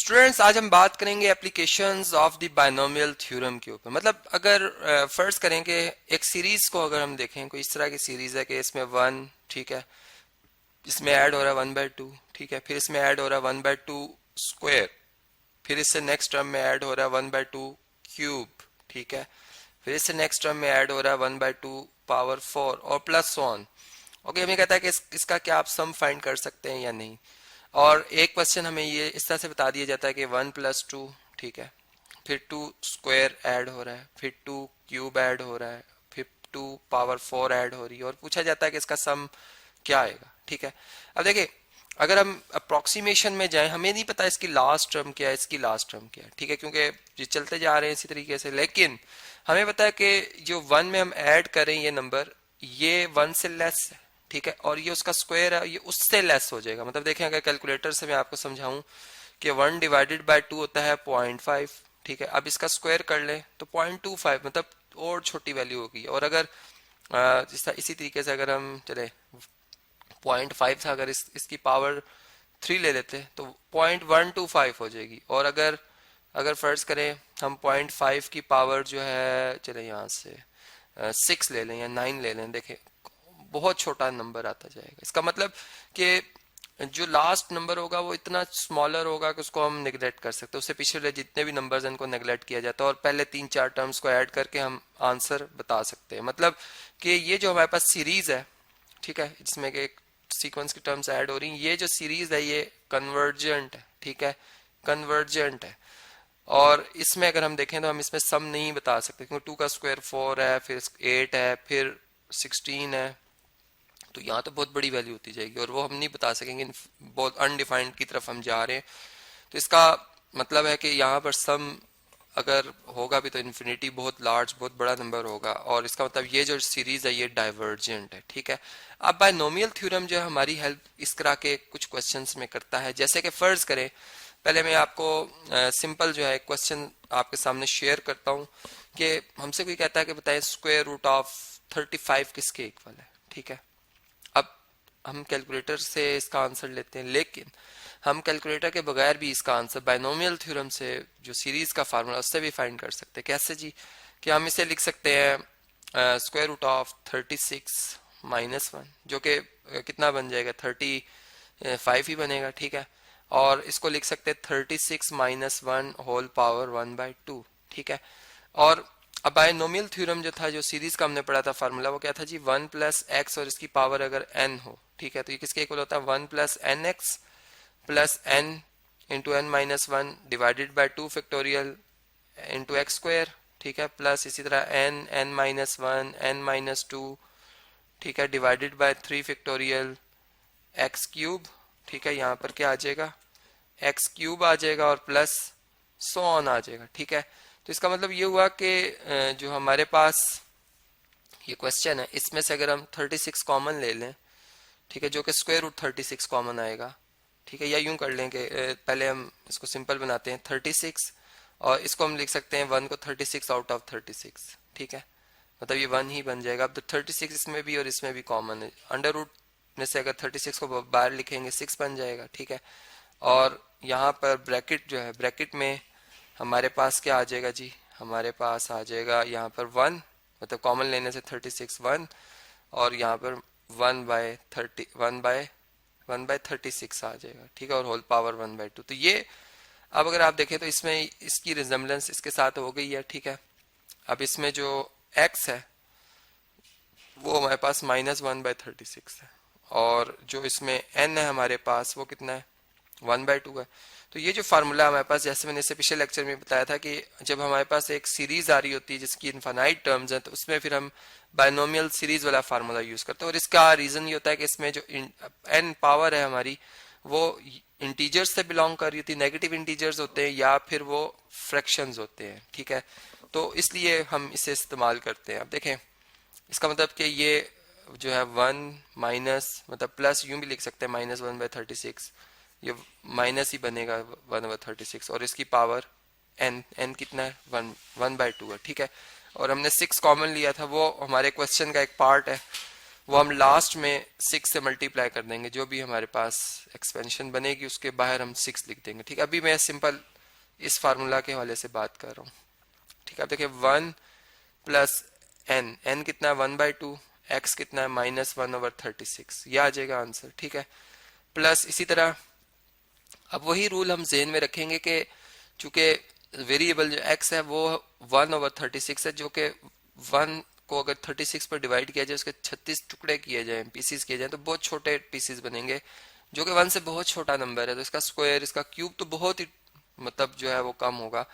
Students, आज हम बात करेंगे applications of the binomial theorem के ऊपर। मतलब अगर फर्स्ट करेंगे एक सीरीज को, अगर हम देखें कोई इस तरह की सीरीज है कि इसमें 1, ठीक है, इसमें ऐड हो रहा है 1/2, ठीक है, फिर इसमें ऐड हो रहा है 1/2 स्क्वायर, फिर इससे नेक्स्ट टर्म में ऐड हो रहा है 1/2 क्यूब, ठीक है, फिर इससे नेक्स्ट टर्म में ऐड हो रहा है 1/2 पावर 4 और प्लस ऑन। ओके, हमें कहता है कि इसका क्या आप सम फाइंड कर सकते हैं या नहीं। और एक क्वेश्चन हमें ये इस तरह से बता दिया जाता है कि 1+2, ठीक है, फिर 2 स्क्वायर ऐड हो रहा है, फिर 2 क्यूब ऐड हो रहा है, फिर 2 पावर 4 ऐड हो रही है और पूछा जाता है कि इसका सम क्या आएगा। ठीक है, अब देखिए अगर हम अप्रोक्सीमेशन में जाएं, हमें नहीं पता इसकी लास्ट टर्म क्या है, इसकी लास्ट टर्म क्या है, ठीक है, क्योंकि ये चलते जा रहे हैं इसी तरीके से। लेकिन हमें पता है कि जो 1 में हम ऐड करें ये नंबर, ये 1 से लेस है, ठीक है, और ये उसका स्क्वायर है, ये उससे लेस हो जाएगा। मतलब देखें अगर कैलकुलेटर से मैं आपको समझाऊं कि 1/2 होता है 0.5, ठीक है, अब इसका स्क्वायर कर लें तो 0.25, मतलब और छोटी वैल्यू होगी। और अगर इसी तरीके से अगर हम चले 0.5 था, अगर इसकी पावर 3 ले लेते तो 0.125 हो जाएगी। और अगर अगर फर्ज करें हम 0.5 की पावर जो है, चले यहाँ से 6 ले लें या 9 ले लें, देखें बहुत छोटा नंबर आता जाएगा। इसका मतलब कि जो लास्ट नंबर होगा वो इतना स्मॉलर होगा कि उसको हम नेग्लेक्ट कर सकते हैं। उससे पिछले जितने भी नंबर्स हैं इनको नेग्लेक्ट किया जाता है और पहले 3-4 टर्म्स को ऐड करके हम आंसर बता सकते हैं। मतलब कि ये जो हमारे पास सीरीज है, ठीक है, जिसमें कि सीक्वेंस की टर्म्स ऐड हो रही हैं, ये जो सीरीज है ये कन्वर्जेंट है, ठीक है, कन्वर्जेंट है। और इसमें अगर हम देखें तो हम इसमें सम नहीं बता सकते क्योंकि 2 का स्क्वायर 4 है, फिर 8 है, फिर 16 है, तो यहाँ तो बहुत बड़ी वैल्यू होती जाएगी और वो हम नहीं बता सकेंगे, बहुत अनडिफाइंड की तरफ हम जा रहे हैं। तो इसका मतलब है कि यहाँ पर सम अगर होगा भी तो इन्फिनिटी बहुत लार्ज, बहुत बड़ा नंबर होगा, और इसका मतलब ये जो सीरीज है ये डाइवर्जेंट है, ठीक है। अब बायनोमियल थ्योरम जो है हमारी हेल्प इस तरह के कुछ क्वेश्चंस में करता है। जैसे कि फर्ज करें, पहले मैं आपको सिंपल जो है क्वेश्चन आपके सामने शेयर करता हूँ कि हमसे कोई कहता है कि बताएं स्क्वायर रूट ऑफ 35 किसके इक्वल है, ठीक है। अब हम कैलकुलेटर से इसका आंसर लेते हैं, लेकिन हम कैलकुलेटर के बगैर भी इसका आंसर बायनोमियल थ्योरम से जो सीरीज का फार्मूला उससे भी फाइंड कर सकते हैं। कैसे जी? कि हम इसे लिख सकते हैं स्क्वायर रूट ऑफ 36 माइनस 1, जो कि कितना बन जाएगा, 35 ही बनेगा, ठीक है। और इसको लिख सकते हैं 36 माइनस 1 होल पावर 1/2, ठीक है। और अब बायनोमियल थ्योरम जो था, जो सीरीज का हमने पढ़ा था फार्मूला, वो क्या था जी, 1+x और इसकी पावर अगर n हो, ठीक है, तो ये किसके इक्वल होता है, 1+nx plus n into n minus 1 divided by 2 factorial into x square, ठीक है, प्लस इसी तरह n माइनस 1 n माइनस 2, ठीक है, divided by 3 factorial x cube, ठीक है, यहाँ पर क्या आ जाएगा, एक्स क्यूब आ जाएगा और प्लस सो ऑन आ जाएगा, ठीक है। तो इसका मतलब ये हुआ कि जो हमारे पास ये क्वेश्चन है इसमें से अगर हम 36 कॉमन ले लें, ठीक है, जो कि स्क्वायर रूट 36 कॉमन आएगा, ठीक है, या यूं कर लें कि पहले हम इसको सिंपल बनाते हैं 36, और इसको हम लिख सकते हैं 1 को 36 आउट ऑफ 36, ठीक है, मतलब ये 1 ही बन जाएगा। अब तो 36 इसमें भी और इसमें भी कॉमन है, अंडर रूट में से अगर 36 को बाहर लिखेंगे 6 बन जाएगा, ठीक है। और यहाँ पर ब्रैकेट जो है, ब्रैकेट में हमारे पास क्या आ जाएगा जी, हमारे पास आ जाएगा यहाँ पर 1, मतलब कॉमन लेने से 36 1, और यहाँ पर 1/36 आ जाएगा, ठीक है, और होल पावर 1/2। तो ये अब अगर आप देखें तो इसमें इसकी रिजेम्बलेंस इसके साथ हो गई है, ठीक है। अब इसमें जो x है वो हमारे पास -1/36 है, और जो इसमें n है हमारे पास वो कितना है, 1/2 है। तो ये जो फार्मूला हमारे पास, जैसे मैंने इससे पिछले लेक्चर में बताया था कि जब हमारे पास एक सीरीज आ रही होती है जिसकी इनफाइनाइट टर्म्स हैं, तो उसमें फिर हम बायनोमियल सीरीज वाला फार्मूला यूज करते हैं। और इसका रीजन ये होता है कि इसमें जो n पावर है हमारी वो इंटीजर्स से बिलोंग कर रही होती है, नेगेटिव इंटीजर्स होते हैं या फिर वो फ्रैक्शंस होते हैं, ठीक है। तो इसलिए हम इसे इस्तेमाल करते हैं। अब देखें इसका मतलब कि ये जो है 1 माइनस, मतलब प्लस यूं भी लिख सकते हैं -1/36, ये माइनस ही बनेगा 1/36, और इसकी पावर n कितना है, 1/2 है, ठीक है। और हमने 6 कॉमन लिया था, वो हमारे क्वेश्चन का एक पार्ट है, वो हम लास्ट में 6 से मल्टीप्लाई कर देंगे, जो भी हमारे पास एक्सपेंशन बनेगी उसके बाहर हम 6 लिख देंगे। ठीक है, अभी मैं सिंपल इस फार्मूला के हवाले से बात कर रहा हूँ। ठीक है, अब देखिए 1 प्लस एन, एन कितना है 1/2, एक्स कितना है -1/36, ये आ जाएगा आंसर। ठीक है, प्लस इसी तरह अब वही रूल हम जेन में रखेंगे कि चूंकि वेरिएबल जो एक्स है वो 1/36 है, जो कि 1 को अगर 36 पर डिवाइड किया जाए, उसके 36 टुकड़े किए जाए, पीसीस किए जाए, तो बहुत छोटे पीसीस बनेंगे, जो कि 1 से बहुत छोटा नंबर है। तो इसका स्क्वायर, इसका क्यूब तो बहुत ही मतलब जो है वो कम होगा।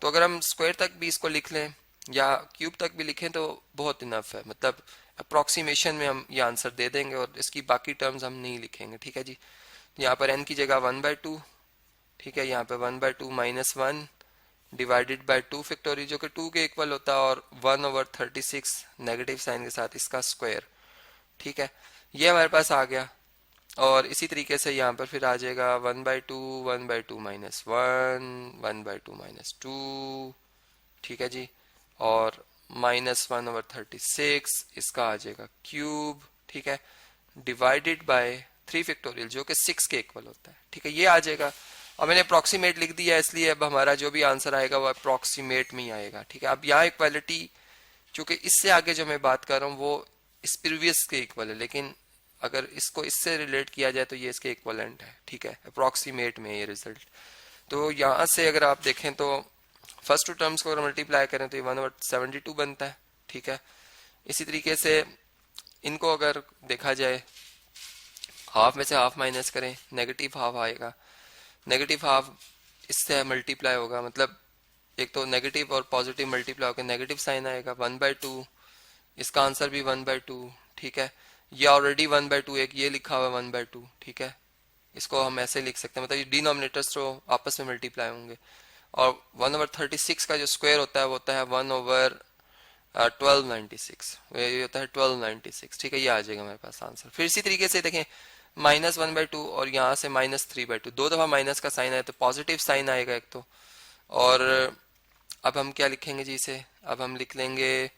तो अगर हम स्क्वायर तक भी इसको लिख लें या क्यूब तक भी लिखें तो बहुत इनफ है, मतलब अप्रोक्सीमेशन में हम ये आंसर दे देंगे और इसकी बाकी टर्म्स हम नहीं लिखेंगे। ठीक है जी, यहाँ पर n की जगह 1/2, ठीक है, यहाँ पे 1/2 -1 डिवाइडेड बाय 2 फैक्टोरियल, जो कि 2 के इक्वल होता है, और 1/36 नेगेटिव साइन के साथ इसका स्क्वायर। ठीक है, ये हमारे पास आ गया। और इसी तरीके से यहाँ पर फिर आ जाएगा 1/2 1/2 -1 1/2 -2, ठीक है जी, और -1/36 इसका आ जाएगा क्यूब। ठीक है, डिवाइडेड बाय 3 फैक्टोरियल, जो कि 6 के इक्वल होता है। ठीक है, ये आ जाएगा। और मैंने अप्रोक्सीमेट लिख दिया, इसलिए अब हमारा जो भी आंसर आएगा वो अप्रोक्सीमेट में ही आएगा। ठीक है, अब यहाँ इक्वालिटी, चूंकि इससे आगे जो मैं बात कर रहा हूँ वो इस प्रीवियस के इक्वल है, लेकिन अगर इसको इससे रिलेट किया जाए तो ये इसके इक्वलेंट है। ठीक है, अप्रोक्सीमेट में ये रिजल्ट। तो यहाँ से अगर आप देखें तो फर्स्ट टू टर्म्स को अगर मल्टीप्लाई करें तो ये 1/72 बनता है। ठीक है, इसी तरीके से इनको अगर देखा जाए, हाफ में से हाफ माइनस करें, नेगेटिव हाफ आएगा, नेगेटिव हाफ इससे मल्टीप्लाई होगा, मतलब एक तो नेगेटिव और पॉजिटिव मल्टीप्लाई होकर नेगेटिव साइन आएगा, 1/2, इसका आंसर भी 1/2। ठीक है, ये ऑलरेडी 1/2, एक ये लिखा हुआ है 1/2। ठीक है, इसको हम ऐसे लिख सकते हैं, मतलब ये डिनोमिनेटर्स तो आपस में मल्टीप्लाई होंगे। और 1/36 का जो स्क्वायर होता है वो होता है 1/1296, ये होता है 1296। ठीक है, ये आ जाएगा हमारे पास आंसर। फिर इसी तरीके से देखें -1/2 और यहाँ से -3/2, दो दफा माइनस का साइन आया तो पॉजिटिव साइन आएगा एक तो। और अब हम क्या लिखेंगे जी इसे, अब हम लिख लेंगे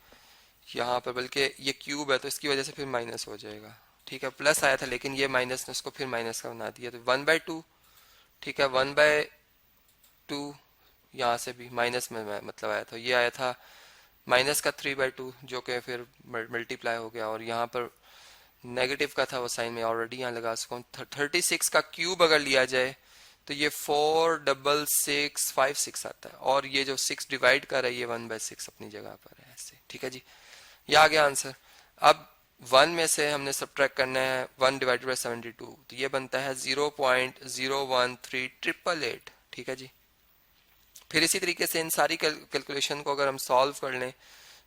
यहाँ पर, बल्कि ये क्यूब है तो इसकी वजह से फिर माइनस हो जाएगा। ठीक है, प्लस आया था लेकिन ये माइनस ने उसको फिर माइनस का बना दिया, तो 1/2। ठीक है, 1/2 यहाँ से भी माइनस में मतलब आया था, ये आया था माइनस का 3/2, जो कि फिर मल्टीप्लाई हो गया, और यहाँ पर नेगेटिव का था वो साइन में ऑलरेडी यहाँ लगा सकूँ। 36 का क्यूब अगर लिया जाए तो ये 46656 आता है, और ये जो 6 डिवाइड कर है ये 1/6 अपनी जगह पर है ऐसे। ठीक है जी, ये आ गया आंसर। अब 1 में से हमने सब्ट्रैक्ट करना है 1 डिवाइडेड बाई 72, तो ये बनता है 0.013888। ठीक है जी, फिर इसी तरीके से इन सारी कैलकुलेशन को अगर हम सॉल्व कर लें,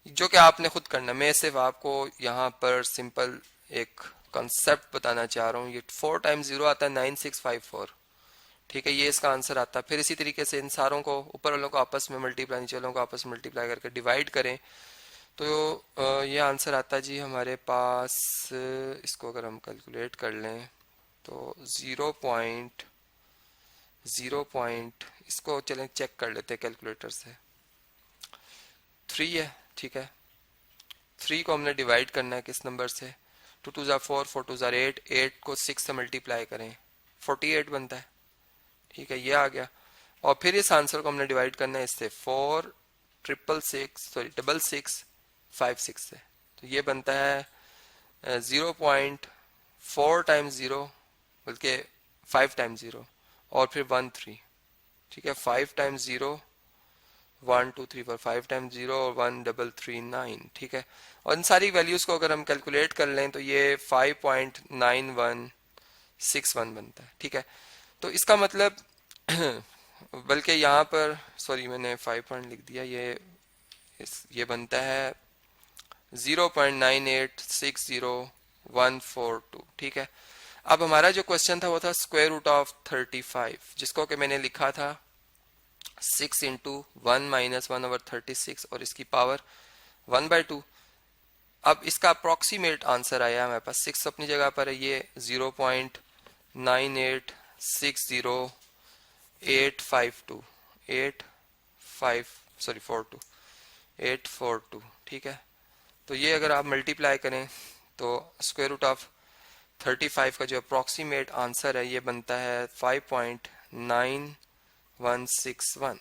जो कि आपने खुद करना, मैं सिर्फ आपको यहाँ पर सिंपल एक कॉन्सेप्ट बताना चाह रहा हूँ। ये 4 टाइम्स 0 आता है 9654। ठीक है, ये इसका आंसर आता है। फिर इसी तरीके से इन सारों को, ऊपर वालों को आपस में मल्टीप्लाई, नीचे वालों को आपस में मल्टीप्लाई करके डिवाइड करें तो ये आंसर आता है जी हमारे पास। इसको अगर हम कैलकुलेट कर लें तो 0.0 इसको चलें चेक कर लेते हैं कैलकुलेटर से, 3 है। ठीक है, 3 को हमने डिवाइड करना है किस नंबर से, 2 2 ज़ा 4, 4 2 ज़ा 8, 8 को 6 से मल्टीप्लाई करें 48 बनता है। ठीक है, ये आ गया। और फिर इस आंसर को हमने डिवाइड करना है इससे 66656 से, तो ये बनता है 0.4 टाइम्स 0, बल्कि 5 टाइम्स 0, और फिर 1 3। ठीक है, 5 टाइम्स 0 1 2 3 4, 5 टाइम्स 0 और 1339। ठीक है, और इन सारी वैल्यूज को अगर हम कैलकुलेट कर लें तो ये 5.9161 बनता है। ठीक है, तो इसका मतलब बल्कि यहाँ पर सॉरी मैंने 5 पॉइंट लिख दिया, ये बनता है 0.9860142। ठीक है, अब हमारा जो क्वेश्चन था वो था स्क्वायर रूट ऑफ 35, जिसको कि मैंने लिखा था 6 इंटू 1 माइनस 1/36 और इसकी पावर 1/2। अब इसका अप्रोक्सीमेट आंसर आया हमारे पास, 6 अपनी जगह पर है, ये 0.9860842 ठीक है, तो ये अगर आप मल्टीप्लाई करें तो स्क्वायर रूट ऑफ 35 का जो अप्रॉक्सीमेट आंसर है ये बनता है 5.9161।